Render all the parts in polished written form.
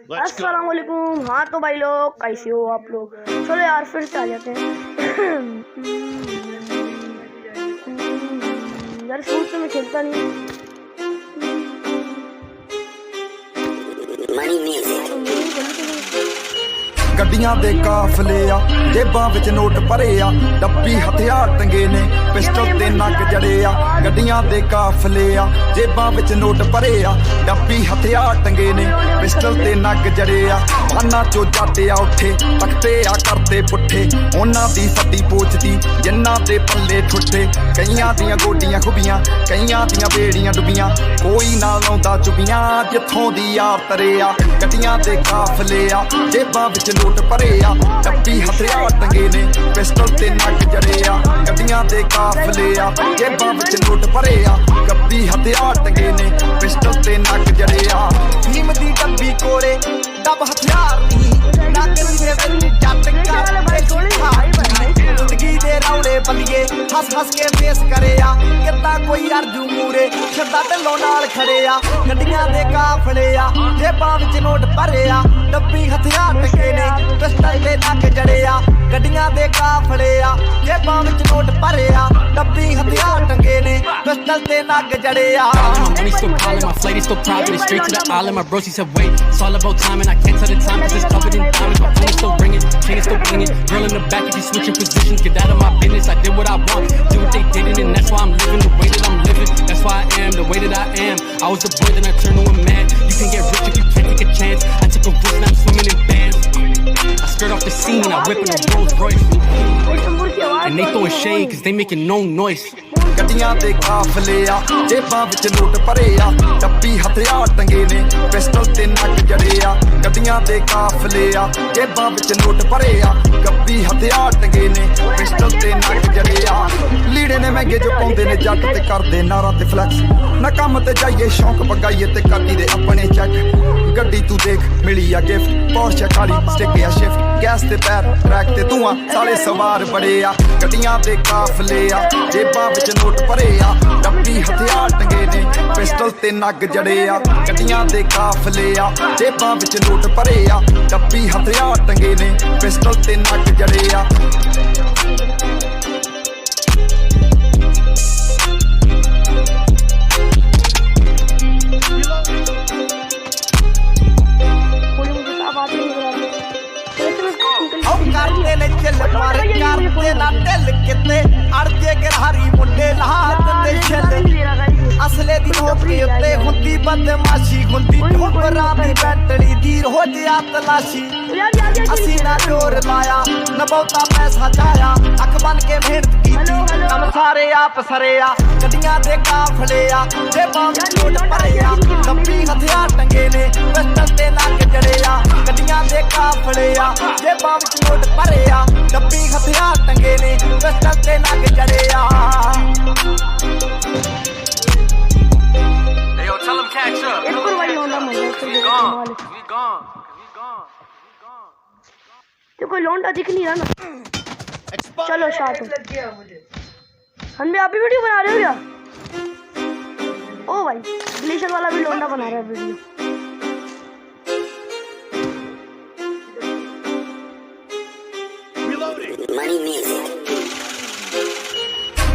अस्सलाम वालेकुम। हाँ तो भाई लोग कैसे हो आप लोग? चलो यार फिर से आ जाते हैं। यार शूट तो मैं खेलता नहीं। ਗੱਡੀਆਂ ਦੇ ਕਾਫਲੇ ਆ ਜੇਬਾਂ ਵਿੱਚ ਨੋਟ ਭਰੇ ਆ ਡੱਬੀ ਹਥਿਆਰ ਟੰਗੇ ਨੇ ਪਿਸਟਲ ਤੇ ਨੱਕ ਜੜੇ ਆ ਗੱਡੀਆਂ ਦੇ ਕਾਫਲੇ ਆ ਜੇਬਾਂ ਵਿੱਚ ਨੋਟ ਭਰੇ ਆ ਡੱਬੀ ਹਥਿਆਰ ਟੰਗੇ ਨੇ ਪਿਸਟਲ ਤੇ ਨੱਕ ਜੜੇ ਆ ਬਾਨਾਂ ਚੋਂ ਜਾਤੇ ਆ ਉੱਠੇ ਤਖਤੇ ਆ ਕਰਦੇ ਪੁੱਠੇ ਉਹਨਾਂ ਦੀ ਫੱਟੀ ਪੋਚਦੀ ਜਿੰਨਾਂ ਦੇ ਪੱਲੇ ਠੁੱਠੇ ਕਈਆਂ ਦੀਆਂ ਗੋਡੀਆਂ ਖੁੱਬੀਆਂ ਕਈਆਂ ਦੀਆਂ ਬੇੜੀਆਂ ਡੁੱਬੀਆਂ ਕੋਈ ਨਾ ਲਾਉਂਦਾ ਚੁੱਬੀਆਂ ਜਿੱਥੋਂ ਦੀ ਯਾਰ ਤਰੇ ਆ ਗੱਡੀਆਂ ਦੇ ਕਾਫਲੇ ਆ ਜੇਬਾਂ ਵਿੱਚ ਨੋਟ ਭਰੇ ਆ ਡੱਬੀ ਹਥਿਆਰ ਟੰਗੇ ਨੇ ਪਿਸਟਲ ਤੇ ਨੱਕ ਜੜੇ ਆ ਗੱਡੀਆਂ ਦੇ ਕਾਫਲੇ ਆ ਜੇਬਾਂ ਵਿੱਚ ਨੋਟ ਭਰੇ ਆ ਡੱਬੀ ਹਥਿਆਰ ਟੰਗੇ ਨੇ ਪਿਸਟਲ ਤੇ ਨੱਕ ਜੜੇ ਆ ਨੀਮ ਦੀ ਡੱਬੀ ਕੋਲੇ ਡੱਬ ਹਥਿਆਰ ਨਹੀਂ ਨੱਕ ਦੇ ਵਿੱਚ ਜੱਟ ਕਰ ਜ਼ਿੰਦਗੀ ਦੇ ਰੌਲੇ ਬੱਲੀਏ ਹੱਸ ਹੱਸ ਕੇ ਫੇਸ ਕਰੇ ਆ ਕਿੱਦਾਂ ਕੋਈ ਅਰਜੂ ਮੂਰੇ ਛੱਡਾ ਢੱਲੋਂ ਨਾਲ ਖੜੇ ਆ ਗੱਡੀਆਂ ਦੇ ਕਾਫਲੇ ਆ ਜੇਬਾਂ ਵਿੱਚ ਨੋਟ ਭਰੇ ਆ ਡੱਬੀ ਹਥਿਆਰ ਟੰਗੇ ਨੇ ਪਿਸਟਲ ਤੇ ਨੱਕ ਜੜੇ ਆ ਗੱਡੀਆਂ ਦੇ ਕਾਫਲੇ ਆ ਜੇਬਾਂ ਵਿੱਚ ਨੋਟ ਭਰੇ ਆ ਡੱਬੀ ਹਥਿਆਰ ਟੰਗੇ ਨੇ ਪਿਸਟਲ ਤੇ ਨੱਕ ਜੜੇ ਆ My money still piling, my flight is still private. It's straight to the island. My bro, she said, wait, it's all about time, and I can't tell the time cause it's covered in diamonds. My phone is still ringing, chain is still blinging. Girl in the back, if you switching positions, get out of my business. I did what I want, do what they didn't, and that's why I'm living the way that I'm living. That's why I am the way that I am. I was a boy, then I turned to a man. You can get rich if you can't take a chance. I took a risk, now I'm swimming in bands. I skirt off the scene, I whip in a Rolls Royce. And they throwing shade cause they making no noise. ਗੱਡੀਆਂ ਦੇ ਕਾਫਲੇ ਆ ਜੇਬਾਂ ਵਿੱਚ note ਭਰੇ ਆ ਡੱਬੀ ਹਥਿਆਰ ਟੰਗੇ ਨੇ ਪਿਸਟਲ ਤੇ ਨੱਕ ਜੜੇ ਆ ਗੱਡੀਆਂ ਦੇ ਕਾਫਲੇ ਆ ਜੇਬਾਂ ਵਿੱਚ ਨੋਟ ਭਰੇ ਆ ਡੱਬੀ ਹਥਿਆਰ ਟੰਗੇ ਨੇ ਪਿਸਟਲ ਤੇ ਨੱਕ ਜੜੇ ਆ ਲੀੜੇ ਨੇ ਮਹਿੰਗੇ ਜੋ ਪਾਉਂਦੇ ਨੇ ਜੱਟ ਤੇ ਕਰਦੇ ਨਾਰਾਂ ਤੇ ਫਲੈਕਸ ਨਾ ਕੰਮ ਤੇ ਜਾਈਏ ਸ਼ੌਂਕ ਪਗਾਈਏ ਤੇ ਕਾਟੀ ਦੇ ਆਪਣੇ ਚੈੱਕ ਗੱਡੀ ਤੂੰ ਦੇਖ ਮਿਲੀ ਆ ਗਿਫਟ ਪੋਰਸ਼ੇ ਕਾਲੀ ਸਟਿਕ ਆ ਸ਼ਿਫਟ ਗੈਸ ਤੇ ਪੈਰ ਟਰੈਕ ਤੇ ਧੂਆਂ ਸਾਲੇ ਸਵਾਰ ਬੜੇ ਆ ਗੱਡੀਆਂ ਦੇ ਕਾਫਲੇ ਆ ਜੇਬਾਂ ਵਿੱਚ ਨੋਟ ਭਰੇ ਆ ਡੱਬੀ ਹਥਿਆਰ ਟੰਗੇ ਨੇ ਪਿਸਟਲ ਤੇ ਨੱਕ ਜੜੇ ਆ ਗੱਡੀਆਂ ਦੇ ਕਾਫਲੇ ਆ ਜੇਬਾਂ ਵਿੱਚ ਨੋਟ ਭਰੇ ਆ ਡੱਬੀ ਹਥਿਆਰ ਟੰਗੇ ਨੇ ਪਿਸਟਲ ਤੇ ਨੱਕ ਜੜੇ ਆ ਕਰਦੇ ਨੇ ਚੱਲ ਪਰ ਕਰਦੇ ਨਾ ਢਿੱਲ ਕਿਤੇ ਅੜਦੇ ਗਰਹਾਰੀ ਮੁੰਡੇ ਲਾ ਦਿੰਦੇ ਛੱਲ ਅਸਲੇ ਦੀ ਨੋਕਰੀ ਉੱਤੇ ਹੁੰਦੀ ਬਦਮਾਸ਼ੀ ਹੁੰਦੀ ਠੋਕਰਾਂ ਦੀ ਬੈਟਰੀ ਦੀ ਰੋਜ਼ ਆ ਤਲਾਸ਼ੀ ਅਸੀਂ ਨਾ ਜ਼ੋਰ ਲਾਇਆ ਨਾ ਬਹੁਤਾ ਪੈਸਾ ਚਾਇਆ ਅੱਖ ਬਨ ਕੇ ਮਿਹਨਤ ਕੀਤੀ ਕੰਮ ਸਾਰੇ ਆਪ ਸਰੇ ਆ ਗੱਡੀਆਂ ਦੇ ਕਾਫਲੇ ਆ ਜੇਬਾਂ ਵਿੱਚ ਨੋਟ ਭਰੇ ਆ ਡੱਬੀ ਹਥਿਆਰ ਟੰਗੇ ਨੇ ਪਿਸਟਲ ਤੇ ਨੱਕ ਜੜੇ ਆ ਗੱਡੀਆਂ ਦੇ ਕਾਫਲੇ ਆ ਜੇਬਾਂ ਵਿੱਚ ਨੋਟ ਭਰੇ ਆ ਡੱਬੀ ਹਥਿਆਰ ਟੰਗੇ ਨੇ ਪਿਸਟਲ ਤੇ ਨੱਕ ਜੜੇ ਆ Yo, tell them catch up. We gone. कोई लौंडा दिख नहीं रहा ना। चलो शाट हम भी आप भी वीडियो बना रहे हो क्या? ओ भाई ग्लेशियर वाला भी लौंडा बना रहा है वीडियो।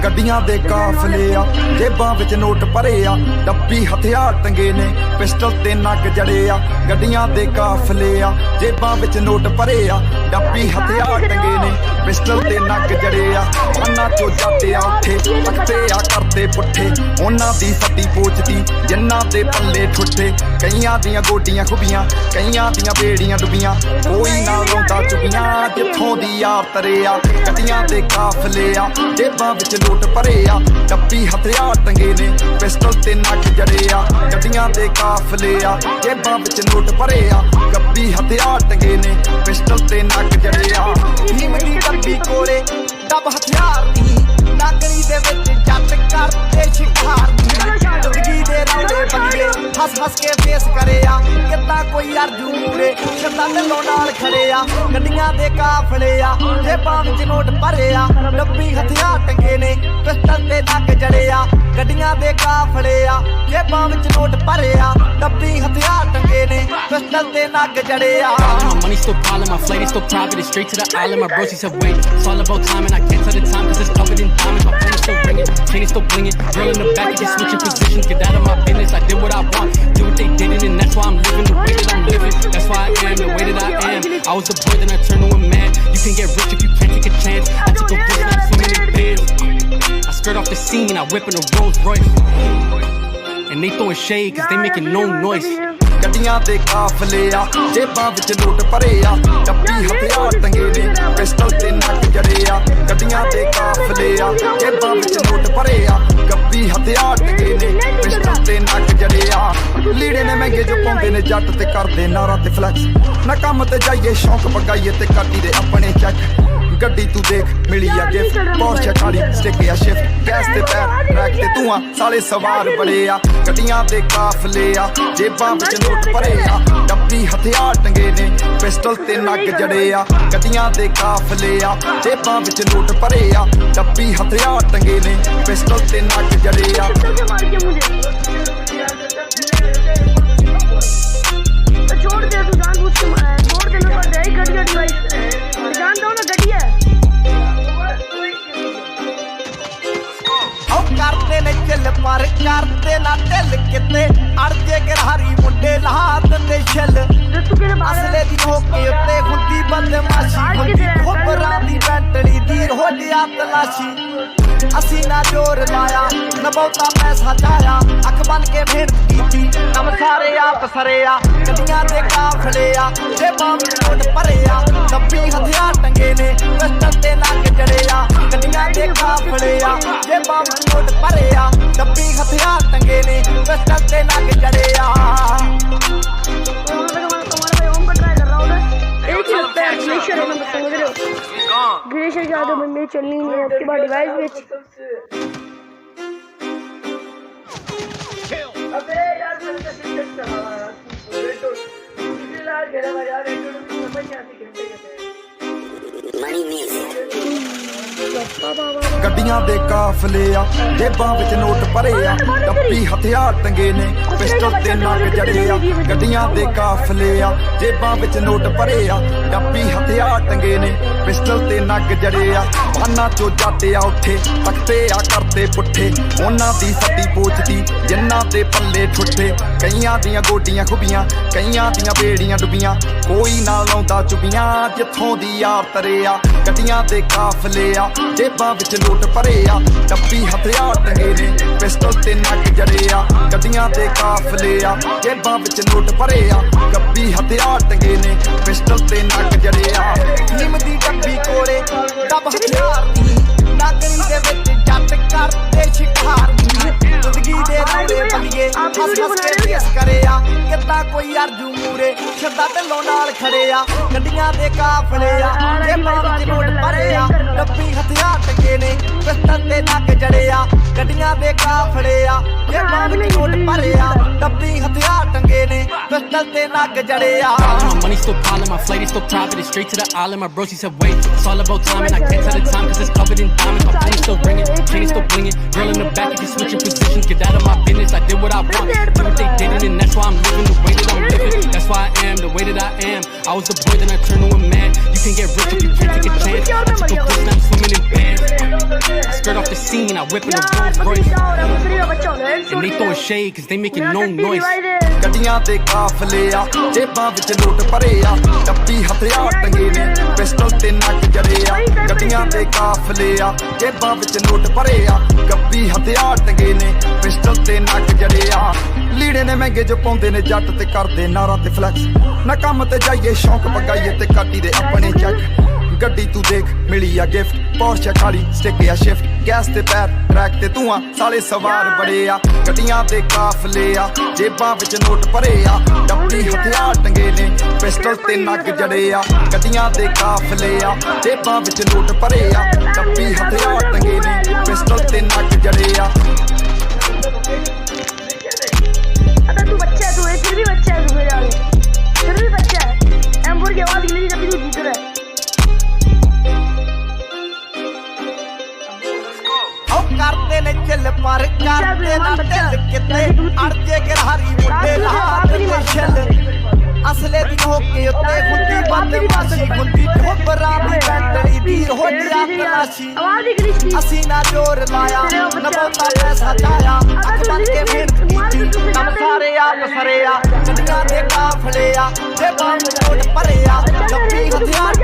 ਗੱਡੀਆਂ ਦੇ ਕਾਫਲੇ ਆ ਜੇਬਾਂ ਵਿੱਚ ਨੋਟ ਭਰੇ ਆ ਡੱਬੀ ਹਥਿਆਰ ਟੰਗੇ ਨੇ ਪਿਸਟਲ ਤੇ ਨੱਕ ਜੜੇ ਆ ਗੱਡੀਆਂ ਦੇ ਕਾਫਲੇ ਆ ਜੇਬਾਂ ਵਿੱਚ ਨੋਟ ਭਰੇ ਆ ਡੱਬੀ ਹਥਿਆਰ ਟੰਗੇ ਨੇ ਪਿਸਟਲ ਤੇ ਨੱਕ ਜੜੇ ਆ ਬਾਨਾਂ ਚੋਂ ਜਾਤੇ ਆ ਉੱਠੇ ਤਖਤੇ ਆ ਕਰਦੇ ਪੁੱਠੇ ਉਹਨਾਂ ਦੀ ਫੱਟੀ ਪੋਚਦੀ ਜਿੰਨਾਂ ਦੇ ਪੱਲੇ ਠੁੱਠੇ ਕਈਆਂ ਦੀਆਂ ਗੋਡੀਆਂ ਖੁੱਬੀਆਂ ਕਈਆਂ ਦੀਆਂ ਬੇੜੀਆਂ ਡੁੱਬੀਆਂ ਕੋਈ ਨਾ ਲਾਉਂਦਾ ਚੁੱਬੀਆਂ ਜਿੱਥੋਂ ਦੀ ਯਾਰ ਤਰੇ ਆ ਗੱਡੀਆਂ ਦੇ ਕਾਫਲੇ ਆ ਜੇਬਾਂ ਵਿੱਚ ਨੋਟ ਭਰੇ ਆ ਡੱਬੀ ਹਥਿਆਰ ਟੰਗੇ ਨੇ ਪਿਸਟਲ ਤੇ ਨੱਕ ਜੜੇ ਆ ਗੱਡੀਆਂ ਦੇ ਕਾਫਲੇ ਆ ਜੇਬਾਂ ਵਿੱਚ ਨੋਟ ਭਰੇ ਆ ਡੱਬੀ ਹਥਿਆਰ ਟੰਗੇ ਨੇ ਪਿਸਟਲ ਤੇ ਨੱਕ ਜੜੇ ਆ ਨੀਮ ਦੀ ਡੱਬੀ ਕੋਲੇ ਡੱਬ ਹਥਿਆਰ ਨਹੀਂ ਨਾਗਰੀ ਦੇ ਵਿੱਚ ਜੱਟ ਕਰਦੇ ਸ਼ਿਕਾਰ ਜ਼ਿੰਦਗੀ ਦੇ ਰੌਲੇ ਬੱਲੀਏ ਹੱਸ ਹੱਸ ਕੇ ਫੇਸ ਕਰੇ ਆ ਕਿੱਦਾਂ ਕੋਈ ਅਰਜੂ ਮੂਰੇ ਸ਼ਰਤਾਂ ਢਿੱਲੋਂ ਨਾਲ ਖੜੇ ਆ ਗੱਡੀਆਂ ਦੇ ਕਾਫਲੇ ਆ ਜੇਬਾਂ ਵਿੱਚ ਨੋਟ ਭਰੇ ਆ ਡੱਬੀ ਹਥਿਆਰ ਟੰਗੇ ਨੇ ਪਿਸਟਲ ਤੇ ਨੱਕ ਜੜੇ ਆ ਗੱਡੀਆਂ ਦੇ ਕਾਫਲੇ ਆ ਜੇਬਾਂ ਵਿੱਚ ਨੋਟ ਭਰੇ ਆ ਡੱਬੀ ਹਥਿਆਰ ਟੰਗੇ ਨੇ ਪਿਸਟਲ ਤੇ ਨੱਕ ਜੜੇ ਆ My money still piling, my flight is still private. It's straight to the island. My bros, he said, wait, it's all about time, and I can't tell the time because it's covered in diamonds. My phone is still ringing, chain is still blinging. Girl in the back, you just switching positions. Get out of my business. I did what I want, do what they didn't, and that's why I'm living the way that I'm living. That's why I am the way that I am. I was a boy, then I turned to a man. You can get rich if you can't take a chance. I took a risk, I'm swimming in bands. I skirt off the scene, I whip in a Rolls Royce. And they throwing shade cause they making no noise. ਗੱਡੀਆਂ ਦੇ ਕਾਫਲੇ ਆ ਜੇਬਾਂ ਵਿੱਚ note ਭਰੇ ਆ ਡੱਬੀ ਹਥਿਆਰ ਟੰਗੇ ਨੇ ਪਿਸਟਲ ਤੇ ਨੱਕ ਜੜੇ ਆ ਗੱਡੀਆਂ ਦੇ ਕਾਫਲੇ ਆ ਜੇਬਾਂ ਵਿੱਚ ਨੋਟ ਭਰੇ ਆ ਗੱਬੀ ਹਥਿਆਰ ਟੰਗੇ ਨੇ ਪਿਸਟਲ ਤੇ ਨੱਕ ਜੜੇ ਆ ਲੀੜੇ ਨੇ ਮਹਿੰਗੇ ਜੋ ਪਾਉਂਦੇ ਨੇ ਜੱਟ ਤੇ ਕਰਦੇ ਨਾਰਾ ਤੇ ਫਲੈਕਸ ਨਾ ਕੰਮ ਤੇ ਜਾਈਏ ਸ਼ੌਂਕ ਪਗਾਈਏ ਤੇ ਕਾਟੀ ਦੇ ਆਪਣੇ ਚੈੱਕ ਗੱਡੀ ਤੂੰ ਦੇਖ ਮਿਲੀ ਆ ਗਿਫਟ ਪੋਰਸ਼ੇ ਖਾਲੀ ਸਟਿਕ ਆ ਸ਼ਿਫਟ ਗੈਸ ਤੇ ਪੈਰ ਟਰੈਕ ਤੇ ਤੂੰ ਆ ਸਾਲੇ ਸਵਾਰ ਬੜੇ ਆ ਗੱਡੀਆਂ ਦੇ ਕਾਫਲੇ ਆ ਜੇਬਾਂ ਵਿੱਚ ਨੋਟ ਭਰੇ ਆ ਡੱਬੀ ਹਥਿਆਰ ਟੰਗੇ ਨੇ ਪਿਸਟਲ ਤੇ ਨੱਕ ਜੜੇ ਆ ਗੱਡੀਆਂ ਦੇ ਕਾਫਲੇ ਆ ਜੇਬਾਂ ਵਿੱਚ ਨੋਟ ਭਰੇ ਆ ਡੱਬੀ ਹਥਿਆਰ ਟੰਗੇ ਨੇ ਪਿਸਟਲ ਤੇ ਨੱਕ ਜੜੇ ਆ छोड़ दे तू जान बुझ के मारा छोड़ दे ना दे गड्डी डिवाइस जान दो ना गड्डी है ਉਹ ਕਰਦੇ ਨੇ ਚੱਲ ਪਰ ਕਰਦੇ ਨਾ ਢਿੱਲ ਕਿਤੇ ਅੜ ਜੇ ਗਰਹਾਰੀ ਮੁੰਡੇ ਲਾ ਦਿੰਦੇ ਛਿੱਲ तू के बारे ਅਸਲੇ ਦੀ ਹੋਕੇ ਉੱਤੇ ਹੁੰਦੀ ਬਦਮਾਸ਼ੀ ਹੁੰਦੀ ਖੋਬਰਾਂ ਦੀ ਬੈਂਟਲੀ ਦੀ ਰੋਲਿਆ ਤਲਾਸ਼ੀ ਅਸੀਂ ਨਾ ਜੋਰ ਲਾਇਆ ਨਾ ਬਹੁਤਾ ਪੈਸਾ ਚਾਇਆ ਅੱਖ ਬਨ ਕੇ ਮਿਹਨਤ ਕੀਤੀ ਕੰਮ ਸਾਰੇ ਆਪ ਸਰੇ ਆ ਗੱਡੀਆਂ ਦੇ ਕਾਫਲੇ ਆ ਜੇਬਾਂ ਵਿੱਚ ਨੋਟ ਭਰੇ ਆ ਡੱਬੀ ਹਥਿਆਰ ਟੰਗੇ ਨੇ ਪਿਸਟਲ ਤੇ ਨੱਕ ਜੜੇ ਆ ਗੱਡੀਆਂ ਦੇ ਕਾਫਲੇ ਆ ਜੇਬਾਂ ਵਿੱਚ ਨੋਟ ਭਰੇ ਆ ਡੱਬੀ ਹਥਿਆਰ ਟੰਗੇ ਨੇ ਪਿਸਟਲ ਤੇ ਨੱਕ ਜੜੇ ਆ तुम्हारा भाई ओम का ट्राई कर रहा हूँ ना एक ही लगता है ग्लेशियर है ना समझ रहे हो ग्लेशियर की आदत में चलनी है आपके बाद डिवाइस बेच अबे यार मैं सिस्टम चला रहा हूं रेटो किसी लाल घेरा में यार रेटो समझ नहीं आती घंटे कहते हैं मनी म्यूजिक ਗੱਡੀਆਂ ਦੇ ਕਾਫਲੇ ਆ ਜੇਬਾਂ ਵਿੱਚ ਨੋਟ ਭਰੇ ਆ ਡੱਬੀ ਹਥਿਆਰ ਟੰਗੇ ਨੇ ਪਿਸਟਲ ਤੇ ਨੱਕ ਜੜੇ ਆ ਗੱਡੀਆਂ ਦੇ ਕਾਫਲੇ ਆ ਜੇਬਾਂ ਵਿੱਚ ਨੋਟ ਭਰੇ ਆ ਡੱਬੀ ਹਥਿਆਰ ਟੰਗੇ ਨੇ ਪਿਸਟਲ ਤੇ ਨੱਕ ਜੜੇ ਆ ਬਾਨਾਂ ਚੋਂ ਜਾਤੇ ਆ ਉੱਠੇ ਤਖਤੇ ਆ ਕਰਦੇ ਪੁੱਠੇ ਉਹਨਾਂ ਦੀ ਸੱਦੀ ਪੋਚਦੀ ਜਿਨ੍ਹਾਂ ਦੇ ਪੱਲੇ ਠੁੱਠੇ ਕਈਆਂ ਦੀਆਂ ਗੋਡੀਆਂ ਖੁੱਬੀਆਂ ਕਈਆਂ ਦੀਆਂ ਬੇੜੀਆਂ ਡੁੱਬੀਆਂ ਕੋਈ ਨਾ ਲਾਉਂਦਾ ਚੁੱਬੀਆਂ ਜਿੱਥੋਂ ਦੀ ਯਾਰ ਤਰੇ ਆ ਗੱਡੀਆਂ ਦੇ ਕਾਫਲੇ ਆ ਜੇਬਾਂ ਵਿੱਚ ਨੋਟ ਭਰੇ ਆ ਡੱਬੀ ਹਥਿਆਰ ਟੰਗੇ ਨੇ ਪਿਸਟਲ ਤੇ ਨੱਕ ਜੜੇ ਆ ਗੱਡੀਆਂ ਦੇ ਕਾਫਲੇ ਆ ਜੇਬਾਂ ਵਿੱਚ ਨੋਟ ਭਰੇ ਆ ਗੱਬੀ ਹਥਿਆਰ ਟੰਗੇ ਨੇ ਪਿਸਟਲ ਤੇ ਨੱਕ ਜੜੇ ਆ ਨਿੰਮ ਦੀ ਡੱਬੀ ਕੋਲੇ ਦੱਬ ਹਥਿਆਰ ਦੀ ਨਾਗਰੀ ਦੇ ਵਿੱਚ ਜੱਟ ਕਰਦੇ ਸ਼ਿਕਾਰ ਦੀ ਜ਼ਿੰਦਗੀ ਦੇ ਰੌਲੇ ਬੱਲੀਏ ਹੱਸ ਹੱਸ ਕੇ ਰੇਸ ਕਰੇ ਆ ਕਿੱਦਾਂ ਕੋਈ ਅਰਜੂ ਮੂਰੇ ਸ਼ਰਤਾਂ ਢਿੱਲੋਂ ਨਾਲ ਖੜੇ ਆ ਗੱਡੀਆਂ ਦੇ ਕਾਫਲੇ ਆ ਜੇਬਾਂ ਵਿੱਚ ਨੋਟ ਭਰੇ ਆ ਡੱਬੀ ਹਥਿਆਰ ਟੰਗੇ ਨੇ ਪਿਸਟਲ ਤੇ ਨੱਕ ਜੜੇ ਆ ਗੱਡੀਆਂ ਦੇ ਕਾਫਲੇ ਆ ਜੇਬਾਂ ਵਿੱਚ ਨੋਟ ਭਰੇ ਆ ਡੱਬੀ ਹਥਿਆਰ ਟੰਗੇ ਨੇ ਪਿਸਟਲ ਤੇ ਨੱਕ ਜੜੇ ਆ My money still piling, my flight is still private. It's straight to the island. My bros, he said, wait, it's all about time, and I can't tell the time because it's covered in diamonds. My phone is still ringing, chain is still blinging. Girl in the back, if you switching positions, get out of my business. I did what I want, do what they didn't, and that's why I'm living the way that I'm living. That's why I am the way that I am. I was a boy, then I turned to a man. You can get rich if you can't take a chance. I took a risk, now I'm swimming in bands. Skirt off the scene, I whip in a Rolls Royce. And they throwing shade cause they making no noise. ਗੱਡੀਆਂ ਦੇ ਕਾਫਲੇ ਆ ਜੇਬਾਂ ਵਿੱਚ note ਭਰੇ ਆ ਡੱਬੀ ਹਥਿਆਰ ਟੰਗੇ ਨੇ ਪਿਸਟਲ ਤੇ ਨੱਕ ਜੜੇ ਆ ਗੱਡੀਆਂ ਦੇ ਕਾਫਲੇ ਆ ਜੇਬਾਂ ਵਿੱਚ ਨੋਟ ਭਰੇ ਆ ਗੱਬੀ ਹਥਿਆਰ ਟੰਗੇ ਨੇ ਪਿਸਟਲ ਤੇ ਨੱਕ ਜੜੇ ਆ ਲੀੜੇ ਨੇ ਮਹਿੰਗੇ ਜੋ ਪਾਉਂਦੇ ਨੇ ਜੱਟ ਤੇ ਕਰਦੇ ਨਾਰਾ ਤੇ ਫਲੈਕਸ ਨਾ ਕੰਮ ਤੇ ਜਾਈਏ ਸ਼ੌਂਕ ਪਗਾਈਏ ਤੇ ਕਾਟੀ ਦੇ ਆਪਣੇ ਚੈੱਕ ਗੱਡੀ ਤੂੰ ਦੇਖ ਮਿਲੀ ਆ ਗਿਫਟ ਪੋਰਸ਼ੇ ਖਾਲੀ ਸਟਿਕ ਆ ਸ਼ਿਫਟ ਗੈਸ ਤੇ ਪੈਰ ਟਰੈਕ ਤੇ ਤੂੰ ਆ ਸਾਲੇ ਸਵਾਰ ਬੜੇ ਆ ਗੱਡੀਆਂ ਦੇ ਕਾਫਲੇ ਆ ਜੇਬਾਂ ਵਿੱਚ ਨੋਟ ਭਰੇ ਆ ਡੱਬੀ ਹਥਿਆਰ ਟੰਗੇ ਨੇ ਪਿਸਟਲ ਤੇ ਨੱਕ ਜੜੇ ਆ ਗੱਡੀਆਂ ਦੇ ਕਾਫਲੇ ਆ ਜੇਬਾਂ ਵਿੱਚ ਨੋਟ ਭਰੇ ਆ ਡੱਬੀ ਹਥਿਆਰ ਟੰਗੇ ਨੇ ਪਿਸਟਲ ਤੇ ਨੱਕ ਜੜੇ ਆ तू बच्चा है तू फिर भी बच्चा है तू मेरे आगे ਅੜਜੇ ਗਰਹਾਰੀ ਮੁੰਡੇ ਲਾਟ ਤੇ ਛਿੱਲ ਅਸਲੇ ਦੀ ਹੋ ਕੇ ਉੱਤੇ ਹੁੰਦੀ ਬੰਦ ਮਾਸੀ ਹੁੰਦੀ ਢੋਬਰਾਂ ਦੀ ਬੈਟਰੀ ਦੀ ਹੋਇਆ ਕਲਾਸ਼ੀ आवाज ही गली थी ਅਸੀਂ ਨਾ ਜ਼ੋਰ ਲਾਇਆ ਨਾ ਬਹੁਤਾ ਪੈਸਾ ਚਾਇਆ ਅੱਖ ਬੰਦ ਕੇ ਮਿਹਨਤ ਕੀਤੀ ਕੰਮ ਸਾਰੇ ਆਪ ਸਰੇ ਆ ਗੱਡੀਆਂ ਦੇ ਕਾਫਲੇ ਆ ਜੇ ਬੰਦ ਨੋਟ ਭਰੇ ਆ 26 ਹਥਿਆਰ